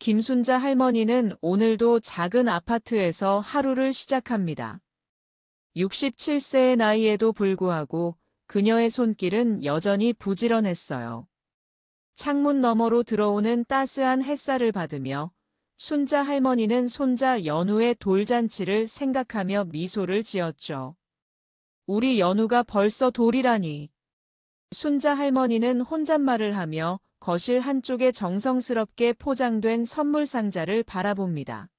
김순자 할머니는 오늘도 작은 아파트에서 하루를 시작합니다. 67세의 나이에도 불구하고 그녀의 손길은 여전히 부지런했어요. 창문 너머로 들어오는 따스한 햇살을 받으며 순자 할머니는 손자 연우의 돌잔치를 생각하며 미소를 지었죠. 우리 연우가 벌써 돌이라니. 순자 할머니는 혼잣말을 하며 거실 한쪽에 정성스럽게 포장된 선물 상자를 바라봅니다.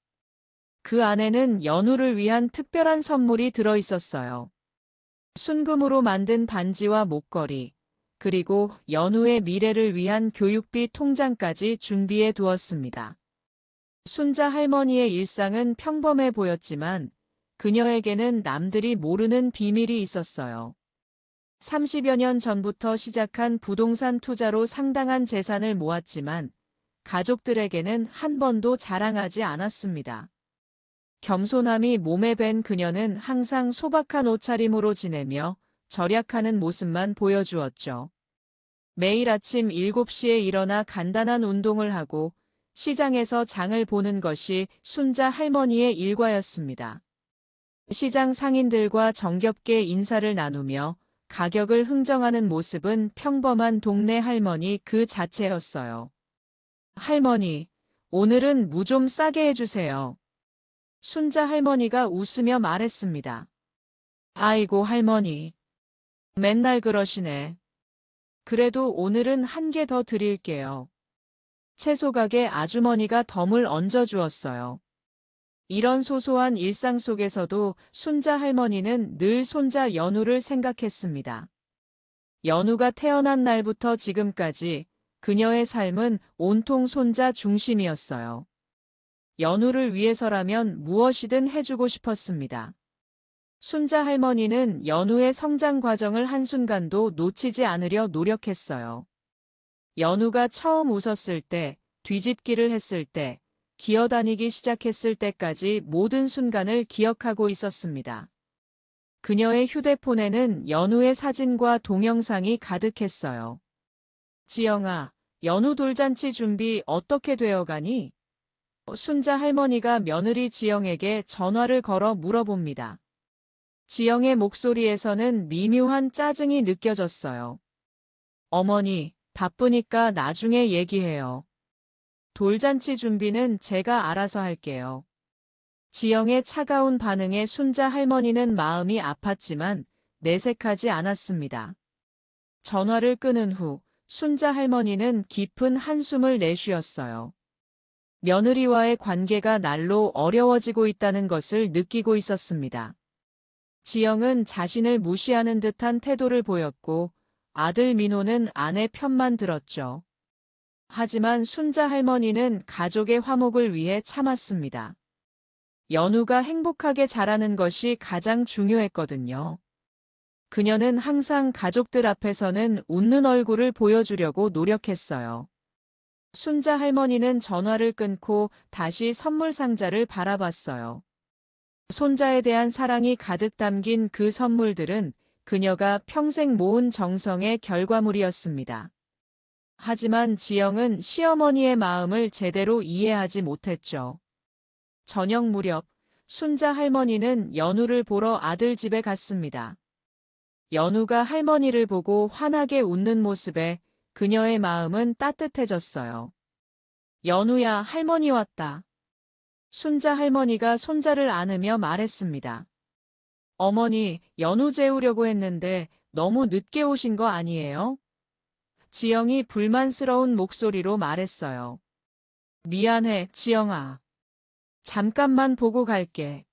그 안에는 연우를 위한 특별한 선물이 들어 있었어요. 순금으로 만든 반지와 목걸이, 그리고 연우의 미래를 위한 교육비 통장까지 준비해 두었습니다. 순자 할머니의 일상은 평범해 보였지만 그녀에게는 남들이 모르는 비밀이 있었어요. 30여 년 전부터 시작한 부동산 투자로 상당한 재산을 모았지만 가족들에게는 한 번도 자랑하지 않았습니다. 겸손함이 몸에 밴 그녀는 항상 소박한 옷차림으로 지내며 절약하는 모습만 보여주었죠. 매일 아침 7시에 일어나 간단한 운동을 하고 시장에서 장을 보는 것이 순자 할머니의 일과였습니다. 시장 상인들과 정겹게 인사를 나누며 가격을 흥정하는 모습은 평범한 동네 할머니 그 자체였어요. 할머니, 오늘은 무 좀 싸게 해주세요. 순자 할머니가 웃으며 말했습니다. 아이고 할머니. 맨날 그러시네. 그래도 오늘은 한 개 더 드릴게요. 채소가게 아주머니가 덤을 얹어주었어요. 이런 소소한 일상 속에서도 순자 할머니는 늘 손자 연우를 생각했습니다. 연우가 태어난 날부터 지금까지 그녀의 삶은 온통 손자 중심이었어요. 연우를 위해서라면 무엇이든 해주고 싶었습니다. 순자 할머니는 연우의 성장 과정을 한순간도 놓치지 않으려 노력했어요. 연우가 처음 웃었을 때, 뒤집기를 했을 때, 기어다니기 시작했을 때까지 모든 순간을 기억하고 있었습니다. 그녀의 휴대폰에는 연우의 사진과 동영상이 가득했어요. 지영아, 연우 돌잔치 준비 어떻게 되어가니? 순자 할머니가 며느리 지영에게 전화를 걸어 물어봅니다. 지영의 목소리에서는 미묘한 짜증이 느껴졌어요. 어머니, 바쁘니까 나중에 얘기해요. 돌잔치 준비는 제가 알아서 할게요. 지영의 차가운 반응에 순자 할머니는 마음이 아팠지만 내색하지 않았습니다. 전화를 끊은 후 순자 할머니는 깊은 한숨을 내쉬었어요. 며느리와의 관계가 날로 어려워지고 있다는 것을 느끼고 있었습니다. 지영은 자신을 무시하는 듯한 태도를 보였고 아들 민호는 아내 편만 들었죠. 하지만 순자 할머니는 가족의 화목을 위해 참았습니다. 연우가 행복하게 자라는 것이 가장 중요했거든요. 그녀는 항상 가족들 앞에서는 웃는 얼굴을 보여주려고 노력했어요. 순자 할머니는 전화를 끊고 다시 선물 상자를 바라봤어요. 손자에 대한 사랑이 가득 담긴 그 선물들은 그녀가 평생 모은 정성의 결과물이었습니다. 하지만 지영은 시어머니의 마음을 제대로 이해하지 못했죠. 저녁 무렵 순자 할머니는 연우를 보러 아들 집에 갔습니다. 연우가 할머니를 보고 환하게 웃는 모습에 그녀의 마음은 따뜻해졌어요. 연우야, 할머니 왔다. 순자 할머니가 손자를 안으며 말했습니다. 어머니, 연우 재우려고 했는데 너무 늦게 오신 거 아니에요? 지영이 불만스러운 목소리로 말했어요. 미안해, 지영아. 잠깐만 보고 갈게.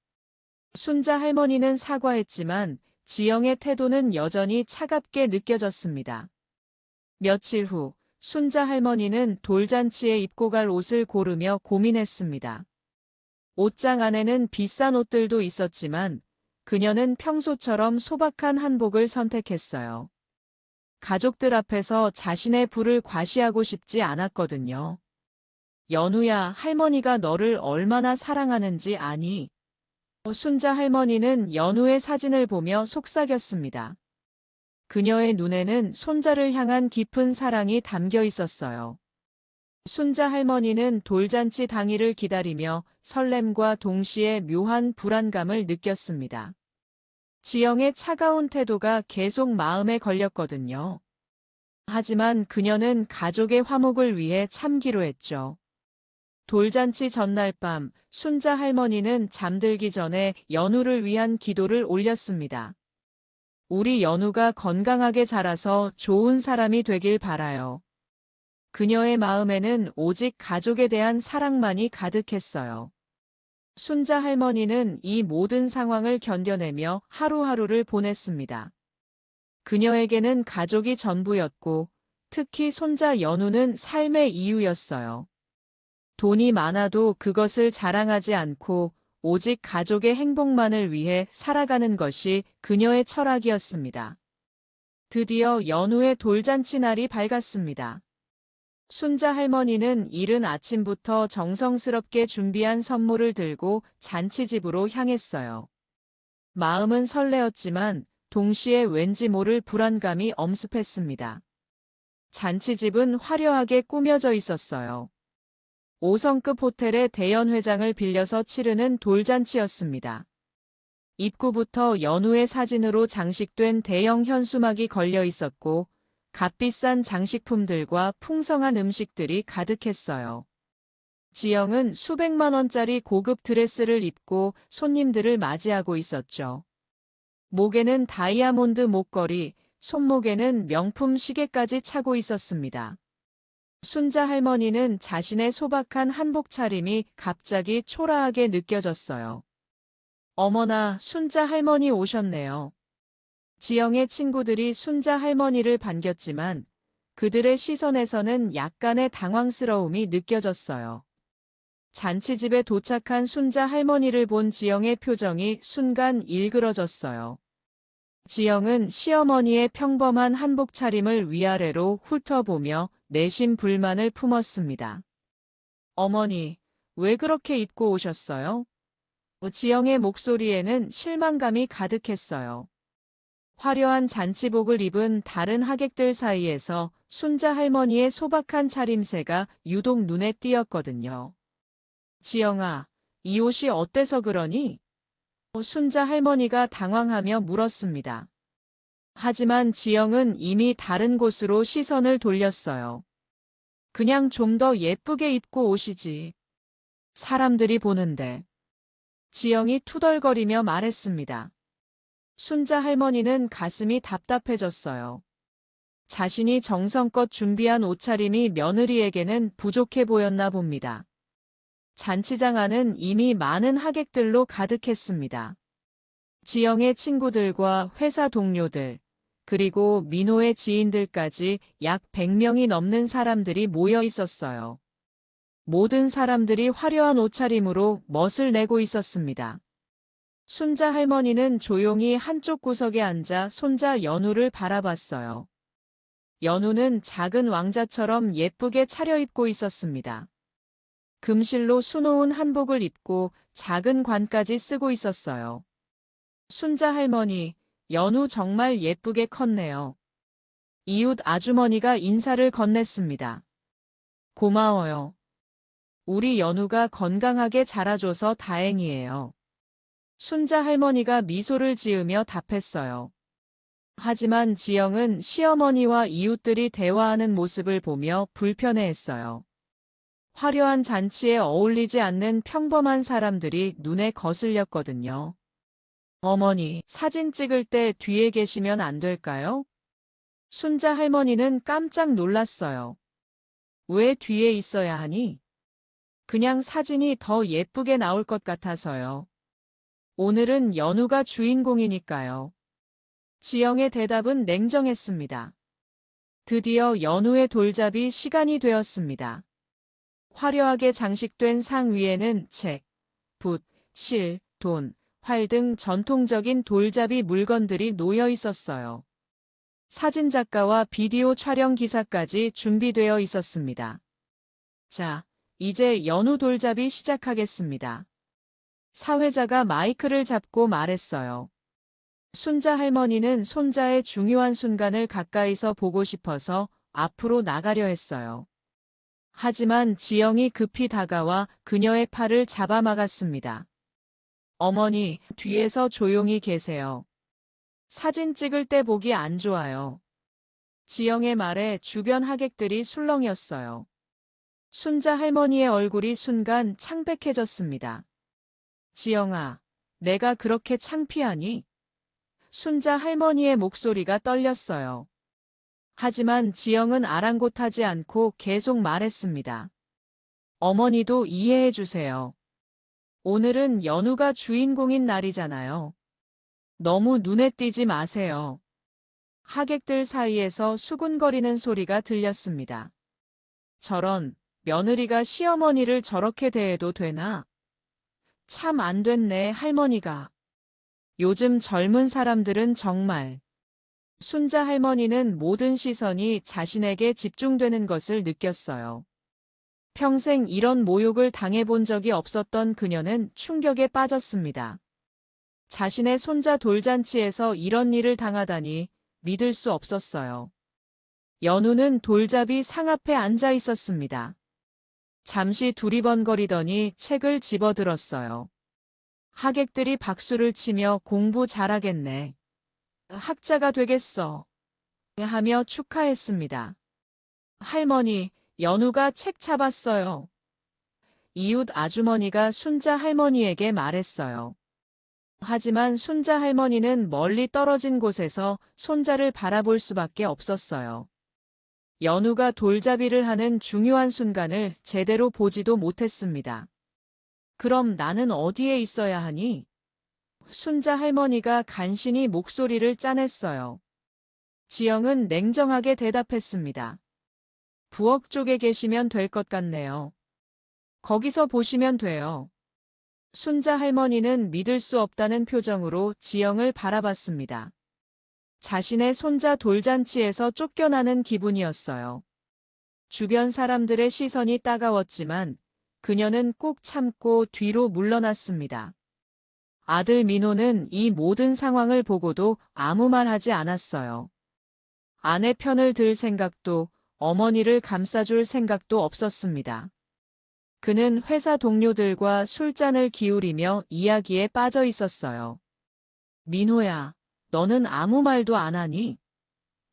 순자 할머니는 사과했지만 지영의 태도는 여전히 차갑게 느껴졌습니다. 며칠 후 순자 할머니는 돌잔치에 입고 갈 옷을 고르며 고민했습니다. 옷장 안에는 비싼 옷들도 있었지만 그녀는 평소처럼 소박한 한복을 선택했어요. 가족들 앞에서 자신의 부를 과시하고 싶지 않았거든요. 연우야, 할머니가 너를 얼마나 사랑하는지 아니? 순자 할머니는 연우의 사진을 보며 속삭였습니다. 그녀의 눈에는 손자를 향한 깊은 사랑이 담겨 있었어요. 순자 할머니는 돌잔치 당일을 기다리며 설렘과 동시에 묘한 불안감을 느꼈습니다. 지영의 차가운 태도가 계속 마음에 걸렸거든요. 하지만 그녀는 가족의 화목을 위해 참기로 했죠. 돌잔치 전날 밤 순자 할머니는 잠들기 전에 연우를 위한 기도를 올렸습니다. 우리 연우가 건강하게 자라서 좋은 사람이 되길 바라요. 그녀의 마음에는 오직 가족에 대한 사랑만이 가득했어요. 순자 할머니는 이 모든 상황을 견뎌내며 하루하루를 보냈습니다. 그녀에게는 가족이 전부였고 특히 손자 연우는 삶의 이유였어요. 돈이 많아도 그것을 자랑하지 않고 오직 가족의 행복만을 위해 살아가는 것이 그녀의 철학이었습니다. 드디어 연우의 돌잔치 날이 밝았습니다. 순자 할머니는 이른 아침부터 정성스럽게 준비한 선물을 들고 잔치집으로 향했어요. 마음은 설레었지만 동시에 왠지 모를 불안감이 엄습했습니다. 잔치집은 화려하게 꾸며져 있었어요. 5성급 호텔의 대연 회장을 빌려서 치르는 돌잔치였습니다. 입구부터 연우의 사진으로 장식된 대형 현수막이 걸려 있었고 값비싼 장식품들과 풍성한 음식들이 가득했어요. 지영은 수백만 원짜리 고급 드레스를 입고 손님들을 맞이하고 있었죠. 목에는 다이아몬드 목걸이, 손목에는 명품 시계까지 차고 있었습니다. 순자 할머니는 자신의 소박한 한복 차림이 갑자기 초라하게 느껴졌어요. 어머나, 순자 할머니 오셨네요. 지영의 친구들이 순자 할머니를 반겼지만 그들의 시선에서는 약간의 당황스러움이 느껴졌어요. 잔치집에 도착한 순자 할머니를 본 지영의 표정이 순간 일그러졌어요. 지영은 시어머니의 평범한 한복 차림을 위아래로 훑어보며 내심 불만을 품었습니다. 어머니, 왜 그렇게 입고 오셨어요? 지영의 목소리에는 실망감이 가득했어요. 화려한 잔치복을 입은 다른 하객들 사이에서 순자 할머니의 소박한 차림새가 유독 눈에 띄었거든요. 지영아, 이 옷이 어때서 그러니? 순자 할머니가 당황하며 물었습니다. 하지만 지영은 이미 다른 곳으로 시선을 돌렸어요. 그냥 좀 더 예쁘게 입고 오시지. 사람들이 보는데. 지영이 투덜거리며 말했습니다. 순자 할머니는 가슴이 답답해졌어요. 자신이 정성껏 준비한 옷차림이 며느리에게는 부족해 보였나 봅니다. 잔치장 안은 이미 많은 하객들로 가득했습니다. 지영의 친구들과 회사 동료들, 그리고 민호의 지인들까지 약 100명이 넘는 사람들이 모여 있었어요. 모든 사람들이 화려한 옷차림으로 멋을 내고 있었습니다. 순자 할머니는 조용히 한쪽 구석에 앉아 손자 연우를 바라봤어요. 연우는 작은 왕자처럼 예쁘게 차려입고 있었습니다. 금실로 수놓은 한복을 입고 작은 관까지 쓰고 있었어요. 순자 할머니, 연우 정말 예쁘게 컸네요. 이웃 아주머니가 인사를 건넸습니다. 고마워요. 우리 연우가 건강하게 자라줘서 다행이에요. 순자 할머니가 미소를 지으며 답했어요. 하지만 지영은 시어머니와 이웃들이 대화하는 모습을 보며 불편해했어요. 화려한 잔치에 어울리지 않는 평범한 사람들이 눈에 거슬렸거든요. 어머니, 사진 찍을 때 뒤에 계시면 안 될까요? 순자 할머니는 깜짝 놀랐어요. 왜 뒤에 있어야 하니? 그냥 사진이 더 예쁘게 나올 것 같아서요. 오늘은 연우가 주인공이니까요. 지영의 대답은 냉정했습니다. 드디어 연우의 돌잡이 시간이 되었습니다. 화려하게 장식된 상 위에는 책, 붓, 실, 돈, 활 등 전통적인 돌잡이 물건들이 놓여 있었어요. 사진작가와 비디오 촬영 기사까지 준비되어 있었습니다. 자, 이제 연우 돌잡이 시작하겠습니다. 사회자가 마이크를 잡고 말했어요. 순자 할머니는 손자의 중요한 순간을 가까이서 보고 싶어서 앞으로 나가려 했어요. 하지만 지영이 급히 다가와 그녀의 팔을 잡아막았습니다. 어머니, 뒤에서 조용히 계세요. 사진 찍을 때 보기 안 좋아요. 지영의 말에 주변 하객들이 술렁였어요. 순자 할머니의 얼굴이 순간 창백해졌습니다. 지영아, 내가 그렇게 창피하니? 순자 할머니의 목소리가 떨렸어요. 하지만 지영은 아랑곳하지 않고 계속 말했습니다. 어머니도 이해해 주세요. 오늘은 연우가 주인공인 날이잖아요. 너무 눈에 띄지 마세요. 하객들 사이에서 수군거리는 소리가 들렸습니다. 저런, 며느리가 시어머니를 저렇게 대해도 되나? 참 안 됐네, 할머니가. 요즘 젊은 사람들은 정말. 순자 할머니는 모든 시선이 자신에게 집중되는 것을 느꼈어요. 평생 이런 모욕을 당해본 적이 없었던 그녀는 충격에 빠졌습니다. 자신의 손자 돌잔치에서 이런 일을 당하다니 믿을 수 없었어요. 연우는 돌잡이 상 앞에 앉아 있었습니다. 잠시 두리번거리더니 책을 집어들었어요. 하객들이 박수를 치며 공부 잘하겠네. 학자가 되겠어. 하며 축하했습니다. 할머니, 연우가 책 잡았어요. 이웃 아주머니가 순자 할머니에게 말했어요. 하지만 순자 할머니는 멀리 떨어진 곳에서 손자를 바라볼 수밖에 없었어요. 연우가 돌잡이를 하는 중요한 순간을 제대로 보지도 못했습니다. 그럼 나는 어디에 있어야 하니? 순자 할머니가 간신히 목소리를 짜냈어요. 지영은 냉정하게 대답했습니다. 부엌 쪽에 계시면 될 것 같네요. 거기서 보시면 돼요. 순자 할머니는 믿을 수 없다는 표정으로 지영을 바라봤습니다. 자신의 손자 돌잔치에서 쫓겨나는 기분이었어요. 주변 사람들의 시선이 따가웠지만 그녀는 꾹 참고 뒤로 물러났습니다. 아들 민호는 이 모든 상황을 보고도 아무 말 하지 않았어요. 아내 편을 들 생각도 어머니를 감싸줄 생각도 없었습니다. 그는 회사 동료들과 술잔을 기울이며 이야기에 빠져 있었어요. 민호야, 너는 아무 말도 안 하니?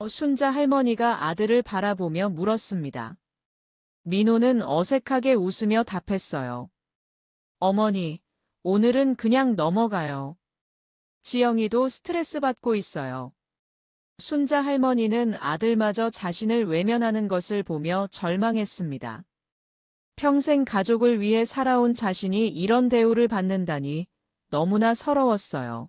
순자 할머니가 아들을 바라보며 물었습니다. 민호는 어색하게 웃으며 답했어요. 어머니, 오늘은 그냥 넘어가요. 지영이도 스트레스 받고 있어요. 순자 할머니는 아들마저 자신을 외면하는 것을 보며 절망했습니다. 평생 가족을 위해 살아온 자신이 이런 대우를 받는다니 너무나 서러웠어요.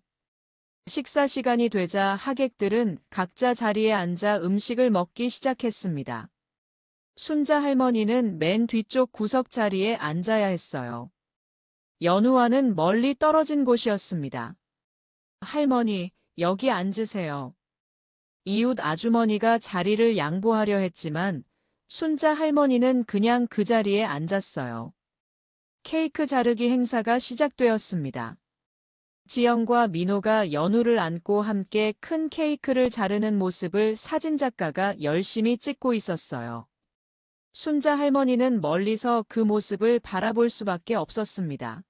식사 시간이 되자 하객들은 각자 자리에 앉아 음식을 먹기 시작했습니다. 순자 할머니는 맨 뒤쪽 구석 자리에 앉아야 했어요. 연우와는 멀리 떨어진 곳이었습니다. 할머니, 여기 앉으세요. 이웃 아주머니가 자리를 양보하려 했지만 순자 할머니는 그냥 그 자리에 앉았어요. 케이크 자르기 행사가 시작되었습니다. 지영과 민호가 연우를 안고 함께 큰 케이크를 자르는 모습을 사진작가가 열심히 찍고 있었어요. 순자 할머니는 멀리서 그 모습을 바라볼 수밖에 없었습니다.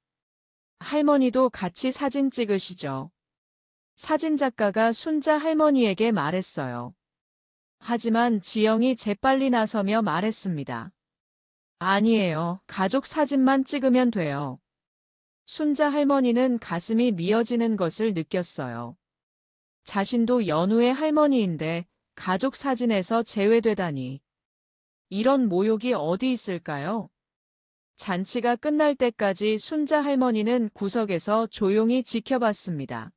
할머니도 같이 사진 찍으시죠. 사진작가가 순자 할머니에게 말했어요. 하지만 지영이 재빨리 나서며 말했습니다. 아니에요. 가족 사진만 찍으면 돼요. 순자 할머니는 가슴이 미어지는 것을 느꼈어요. 자신도 연우의 할머니인데 가족 사진에서 제외되다니. 이런 모욕이 어디 있을까요? 잔치가 끝날 때까지 순자 할머니는 구석에서 조용히 지켜봤습니다.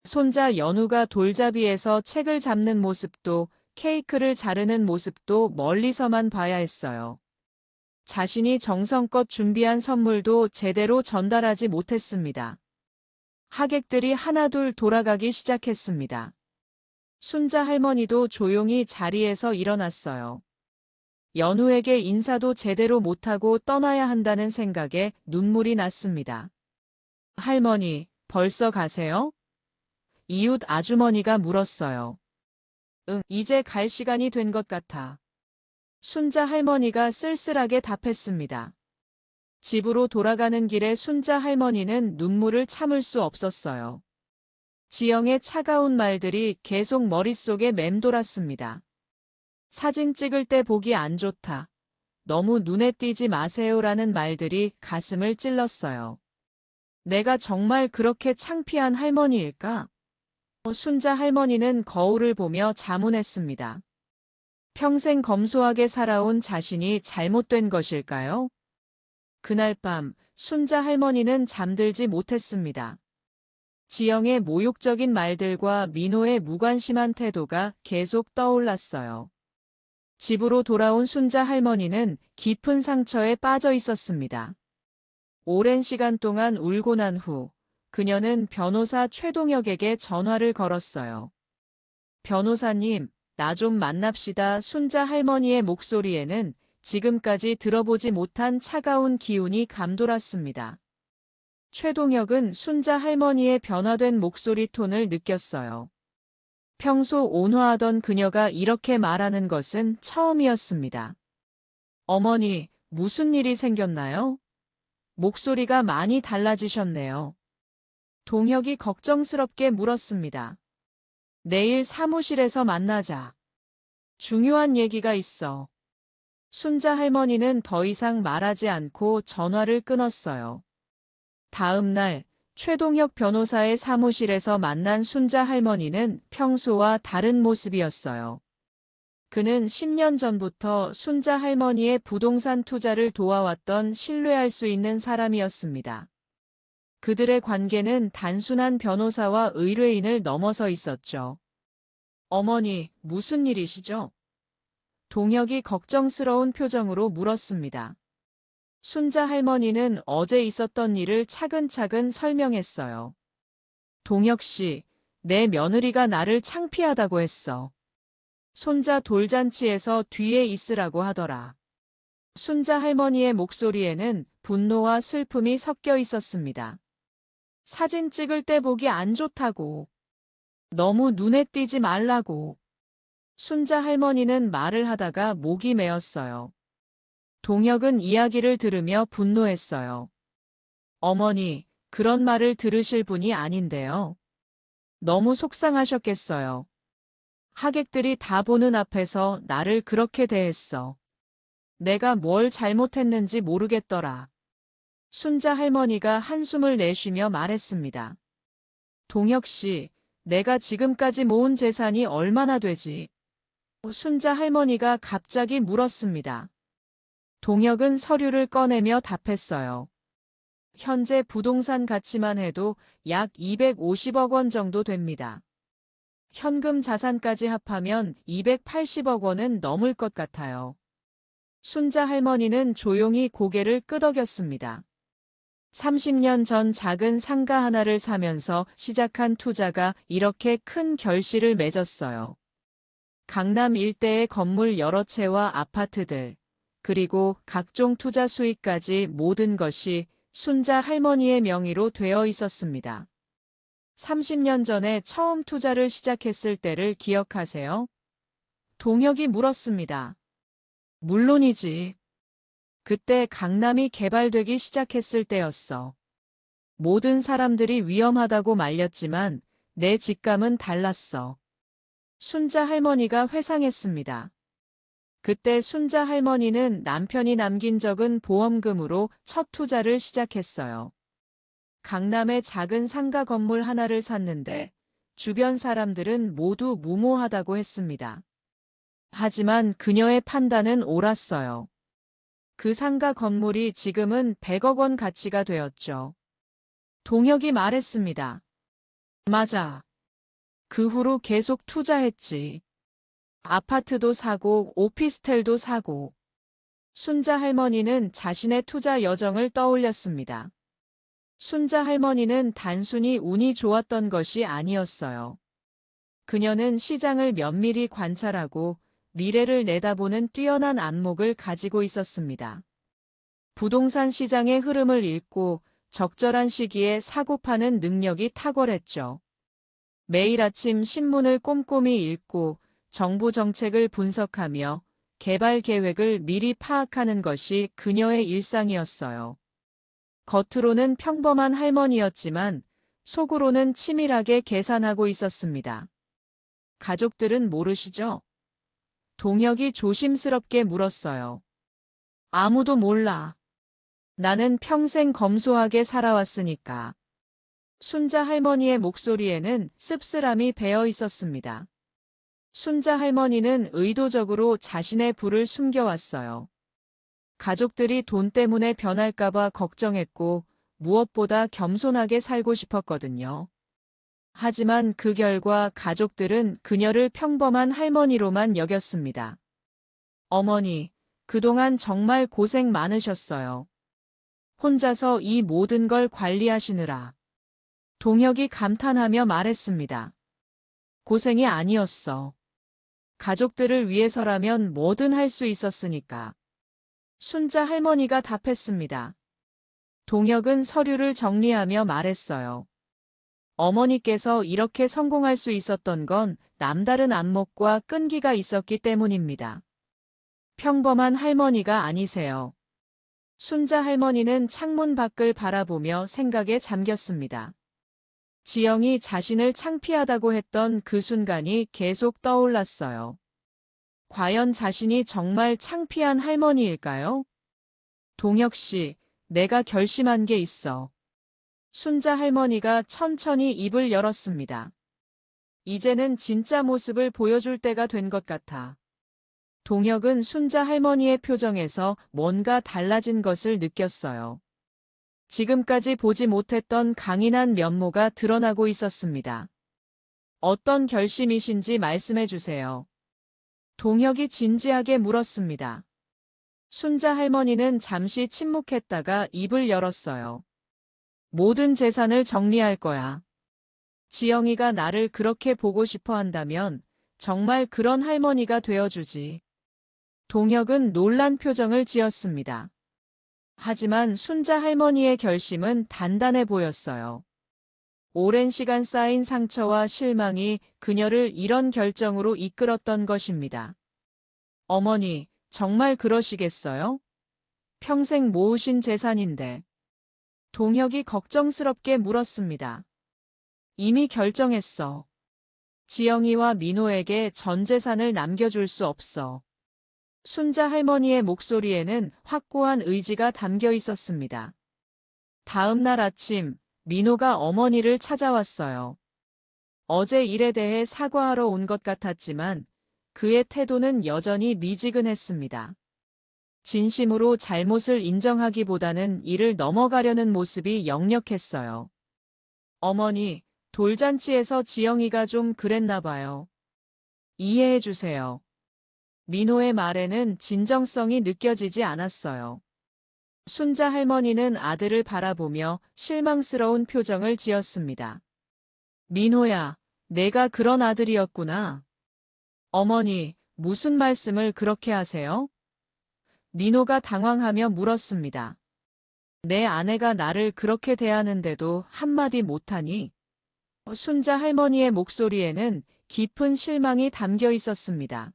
손자 연우가 돌잡이에서 책을 잡는 모습도 케이크를 자르는 모습도 멀리서만 봐야 했어요. 자신이 정성껏 준비한 선물도 제대로 전달하지 못했습니다. 하객들이 하나둘 돌아가기 시작했습니다. 순자 할머니도 조용히 자리에서 일어났어요. 연우에게 인사도 제대로 못하고 떠나야 한다는 생각에 눈물이 났습니다. 할머니, 벌써 가세요? 이웃 아주머니가 물었어요. 응, 이제 갈 시간이 된 것 같아. 순자 할머니가 쓸쓸하게 답했습니다. 집으로 돌아가는 길에 순자 할머니는 눈물을 참을 수 없었어요. 지영의 차가운 말들이 계속 머릿속에 맴돌았습니다. 사진 찍을 때 보기 안 좋다. 너무 눈에 띄지 마세요라는 말들이 가슴을 찔렀어요. 내가 정말 그렇게 창피한 할머니일까? 순자 할머니는 거울을 보며 자문했습니다. 평생 검소하게 살아온 자신이 잘못된 것일까요? 그날 밤 순자 할머니는 잠들지 못했습니다. 지영의 모욕적인 말들과 민호의 무관심한 태도가 계속 떠올랐어요. 집으로 돌아온 순자 할머니는 깊은 상처에 빠져 있었습니다. 오랜 시간 동안 울고 난 후 그녀는 변호사 최동혁에게 전화를 걸었어요. 변호사님, 나 좀 만납시다. 순자 할머니의 목소리에는 지금까지 들어보지 못한 차가운 기운이 감돌았습니다. 최동혁은 순자 할머니의 변화된 목소리 톤을 느꼈어요. 평소 온화하던 그녀가 이렇게 말하는 것은 처음이었습니다. 어머니, 무슨 일이 생겼나요? 목소리가 많이 달라지셨네요. 동혁이 걱정스럽게 물었습니다. 내일 사무실에서 만나자. 중요한 얘기가 있어. 순자 할머니는 더 이상 말하지 않고 전화를 끊었어요. 다음 날 최동혁 변호사의 사무실에서 만난 순자 할머니는 평소와 다른 모습이었어요. 그는 10년 전부터 순자 할머니의 부동산 투자를 도와왔던 신뢰할 수 있는 사람이었습니다. 그들의 관계는 단순한 변호사와 의뢰인을 넘어서 있었죠. 어머니, 무슨 일이시죠? 동혁이 걱정스러운 표정으로 물었습니다. 순자 할머니는 어제 있었던 일을 차근차근 설명했어요. 동혁 씨, 내 며느리가 나를 창피하다고 했어. 손자 돌잔치에서 뒤에 있으라고 하더라. 순자 할머니의 목소리에는 분노와 슬픔이 섞여 있었습니다. 사진 찍을 때 보기 안 좋다고. 너무 눈에 띄지 말라고. 순자 할머니는 말을 하다가 목이 메었어요. 동혁은 이야기를 들으며 분노했어요. 어머니, 그런 말을 들으실 분이 아닌데요. 너무 속상하셨겠어요. 하객들이 다 보는 앞에서 나를 그렇게 대했어. 내가 뭘 잘못했는지 모르겠더라. 순자 할머니가 한숨을 내쉬며 말했습니다. 동혁 씨, 내가 지금까지 모은 재산이 얼마나 되지? 순자 할머니가 갑자기 물었습니다. 동혁은 서류를 꺼내며 답했어요. 현재 부동산 가치만 해도 약 250억 원 정도 됩니다. 현금 자산까지 합하면 280억 원은 넘을 것 같아요. 순자 할머니는 조용히 고개를 끄덕였습니다. 30년 전 작은 상가 하나를 사면서 시작한 투자가 이렇게 큰 결실을 맺었어요. 강남 일대의 건물 여러 채와 아파트들, 그리고 각종 투자 수익까지 모든 것이 순자 할머니의 명의로 되어 있었습니다. 30년 전에 처음 투자를 시작했을 때를 기억하세요? 동혁이 물었습니다. 물론이지. 그때 강남이 개발되기 시작했을 때였어. 모든 사람들이 위험하다고 말렸지만 내 직감은 달랐어. 순자 할머니가 회상했습니다. 그때 순자 할머니는 남편이 남긴 적은 보험금으로 첫 투자를 시작했어요. 강남의 작은 상가 건물 하나를 샀는데 주변 사람들은 모두 무모하다고 했습니다. 하지만 그녀의 판단은 옳았어요. 그 상가 건물이 지금은 100억 원 가치가 되었죠. 동혁이 말했습니다. 맞아. 그 후로 계속 투자했지. 아파트도 사고 오피스텔도 사고. 순자 할머니는 자신의 투자 여정을 떠올렸습니다. 순자 할머니는 단순히 운이 좋았던 것이 아니었어요. 그녀는 시장을 면밀히 관찰하고 미래를 내다보는 뛰어난 안목을 가지고 있었습니다. 부동산 시장의 흐름을 읽고 적절한 시기에 사고 파는 능력이 탁월했죠. 매일 아침 신문을 꼼꼼히 읽고 정부 정책을 분석하며 개발 계획을 미리 파악하는 것이 그녀의 일상이었어요. 겉으로는 평범한 할머니였지만 속으로는 치밀하게 계산하고 있었습니다. 가족들은 모르시죠? 동혁이 조심스럽게 물었어요. 아무도 몰라. 나는 평생 검소하게 살아왔으니까. 순자 할머니의 목소리에는 씁쓸함이 배어 있었습니다. 순자 할머니는 의도적으로 자신의 부를 숨겨왔어요. 가족들이 돈 때문에 변할까봐 걱정했고 무엇보다 겸손하게 살고 싶었거든요. 하지만 그 결과 가족들은 그녀를 평범한 할머니로만 여겼습니다. 어머니, 그동안 정말 고생 많으셨어요. 혼자서 이 모든 걸 관리하시느라. 동혁이 감탄하며 말했습니다. 고생이 아니었어. 가족들을 위해서라면 뭐든 할 수 있었으니까. 순자 할머니가 답했습니다. 동혁은 서류를 정리하며 말했어요. 어머니께서 이렇게 성공할 수 있었던 건 남다른 안목과 끈기가 있었기 때문입니다. 평범한 할머니가 아니세요. 순자 할머니는 창문 밖을 바라보며 생각에 잠겼습니다. 지영이 자신을 창피하다고 했던 그 순간이 계속 떠올랐어요. 과연 자신이 정말 창피한 할머니일까요? 동혁 씨, 내가 결심한 게 있어. 순자 할머니가 천천히 입을 열었습니다. 이제는 진짜 모습을 보여줄 때가 된 것 같아. 동혁은 순자 할머니의 표정에서 뭔가 달라진 것을 느꼈어요. 지금까지 보지 못했던 강인한 면모가 드러나고 있었습니다. 어떤 결심이신지 말씀해 주세요. 동혁이 진지하게 물었습니다. 순자 할머니는 잠시 침묵했다가 입을 열었어요. 모든 재산을 정리할 거야. 지영이가 나를 그렇게 보고 싶어 한다면 정말 그런 할머니가 되어주지. 동혁은 놀란 표정을 지었습니다. 하지만 순자 할머니의 결심은 단단해 보였어요. 오랜 시간 쌓인 상처와 실망이 그녀를 이런 결정으로 이끌었던 것입니다. 어머니, 정말 그러시겠어요? 평생 모으신 재산인데. 동혁이 걱정스럽게 물었습니다. 이미 결정했어. 지영이와 민호에게 전 재산을 남겨줄 수 없어. 순자 할머니의 목소리에는 확고한 의지가 담겨 있었습니다. 다음 날 아침, 민호가 어머니를 찾아왔어요. 어제 일에 대해 사과하러 온 것 같았지만 그의 태도는 여전히 미지근했습니다. 진심으로 잘못을 인정하기보다는 이를 넘어가려는 모습이 역력했어요. 어머니, 돌잔치에서 지영이가 좀 그랬나 봐요. 이해해 주세요. 민호의 말에는 진정성이 느껴지지 않았어요. 순자 할머니는 아들을 바라보며 실망스러운 표정을 지었습니다. 민호야, 내가 그런 아들이었구나. 어머니, 무슨 말씀을 그렇게 하세요? 민호가 당황하며 물었습니다. 내 아내가 나를 그렇게 대하는데도 한마디 못하니? 순자 할머니의 목소리에는 깊은 실망이 담겨 있었습니다.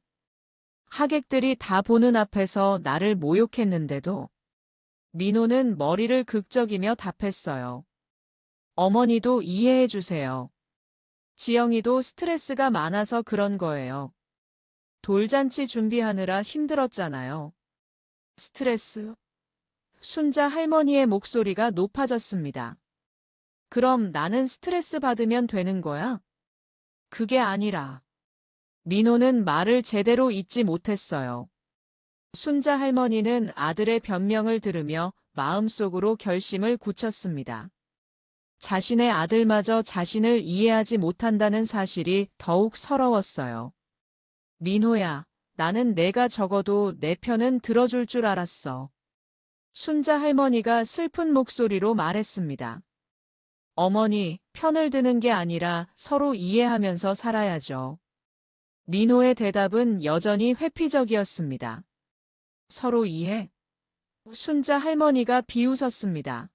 하객들이 다 보는 앞에서 나를 모욕했는데도. 민호는 머리를 극적이며 답했어요. 어머니도 이해해 주세요. 지영이도 스트레스가 많아서 그런 거예요. 돌잔치 준비하느라 힘들었잖아요. 스트레스? 순자 할머니의 목소리가 높아졌습니다. 그럼 나는 스트레스 받으면 되는 거야? 그게 아니라. 민호는 말을 제대로 잇지 못했어요. 순자 할머니는 아들의 변명을 들으며 마음속으로 결심을 굳혔습니다. 자신의 아들마저 자신을 이해하지 못한다는 사실이 더욱 서러웠어요. 민호야, 나는 내가 적어도 내 편은 들어줄 줄 알았어. 순자 할머니가 슬픈 목소리로 말했습니다. 어머니, 편을 드는 게 아니라 서로 이해하면서 살아야죠. 민호의 대답은 여전히 회피적이었습니다. 서로 이해? 순자 할머니가 비웃었습니다.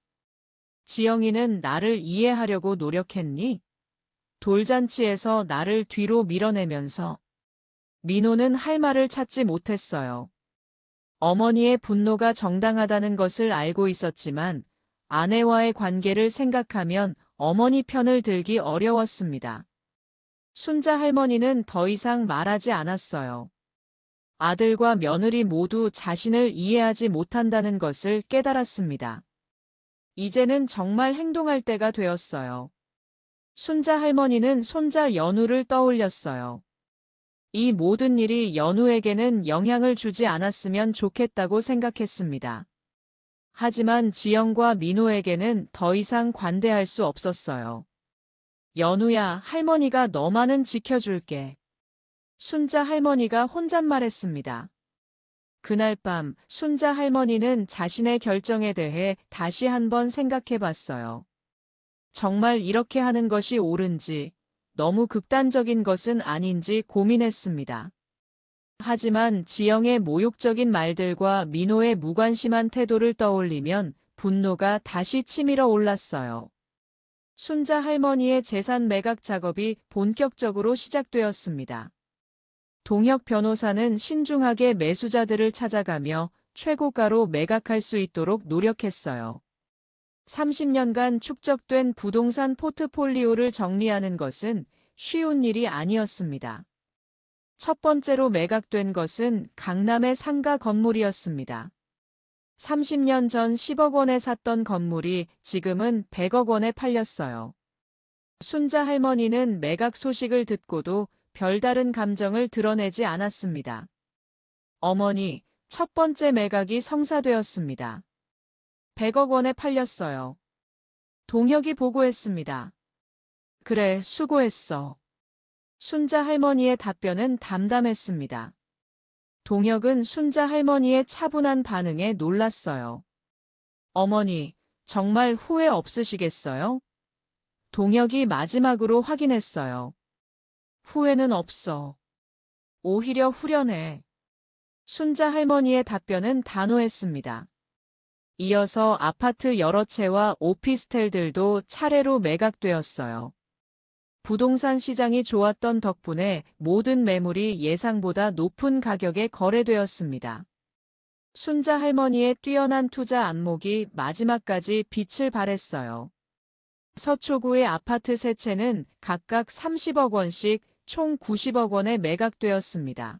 지영이는 나를 이해하려고 노력했니? 돌잔치에서 나를 뒤로 밀어내면서. 민호는 할 말을 찾지 못했어요. 어머니의 분노가 정당하다는 것을 알고 있었지만 아내와의 관계를 생각하면 어머니 편을 들기 어려웠습니다. 순자 할머니는 더 이상 말하지 않았어요. 아들과 며느리 모두 자신을 이해하지 못한다는 것을 깨달았습니다. 이제는 정말 행동할 때가 되었어요. 순자 할머니는 손자 연우를 떠올렸어요. 이 모든 일이 연우에게는 영향을 주지 않았으면 좋겠다고 생각했습니다. 하지만 지영과 민호에게는 더 이상 관대할 수 없었어요. 연우야, 할머니가 너만은 지켜줄게. 순자 할머니가 혼잣말했습니다. 그날 밤 순자 할머니는 자신의 결정에 대해 다시 한번 생각해 봤어요. 정말 이렇게 하는 것이 옳은지, 너무 극단적인 것은 아닌지 고민했습니다. 하지만 지영의 모욕적인 말들과 민호의 무관심한 태도를 떠올리면 분노가 다시 치밀어 올랐어요. 순자 할머니의 재산 매각 작업이 본격적으로 시작되었습니다. 동혁 변호사는 신중하게 매수자들을 찾아가며 최고가로 매각할 수 있도록 노력했어요. 30년간 축적된 부동산 포트폴리오를 정리하는 것은 쉬운 일이 아니었습니다. 첫 번째로 매각된 것은 강남의 상가 건물이었습니다. 30년 전 10억 원에 샀던 건물이 지금은 100억 원에 팔렸어요. 순자 할머니는 매각 소식을 듣고도 별다른 감정을 드러내지 않았습니다. 어머니, 첫 번째 매각이 성사되었습니다. 100억 원에 팔렸어요. 동혁이 보고했습니다. 그래, 수고했어. 순자 할머니의 답변은 담담했습니다. 동혁은 순자 할머니의 차분한 반응에 놀랐어요. 어머니, 정말 후회 없으시겠어요? 동혁이 마지막으로 확인했어요. 후회는 없어. 오히려 후련해. 순자 할머니의 답변은 단호했습니다. 이어서 아파트 여러 채와 오피스텔들도 차례로 매각되었어요. 부동산 시장이 좋았던 덕분에 모든 매물이 예상보다 높은 가격에 거래되었습니다. 순자 할머니의 뛰어난 투자 안목이 마지막까지 빛을 발했어요. 서초구의 아파트 세 채는 각각 30억 원씩 총 90억 원에 매각되었습니다.